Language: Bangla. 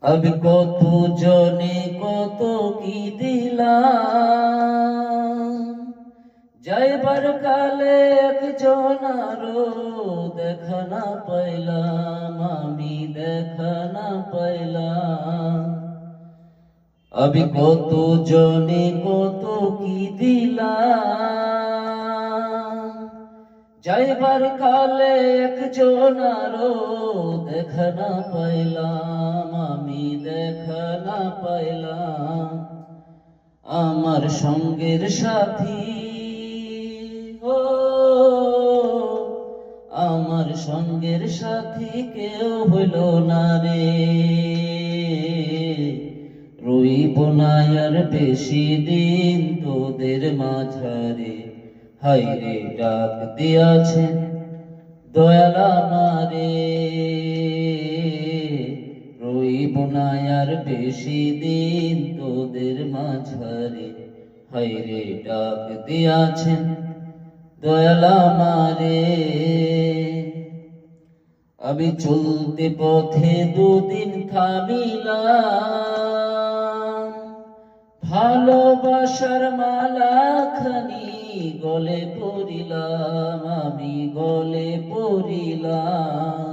আমি কত জনে কত কি দিলাম, যাইবার কালে একজন আরো দেখা না পাইলাম, আমি দেখা না পাইলাম। আমি কত জনে কত কি দিলাম, যাইবার কালে একজন আরো দেখা না পাইলাম, আমি দেখা না পাইলাম। আমার সঙ্গের সাথী, ও আমার সঙ্গের সাথী কেউ হইল না রে, রইব না আর বেশি দিন তোদের মাঝারে। হায়রে ডাক দিয়াছেন দয়াল আমারে, রইব না আর বেশি দিন তোদের মাঝারে। হায়রে ডাক দিয়াছেন দয়াল আমারে। আমি চলতে পথে দুদিন থামিলাম, ভালোবাসার মালা খানি গলে পড়িলাম, আমি গলে পড়িলাম।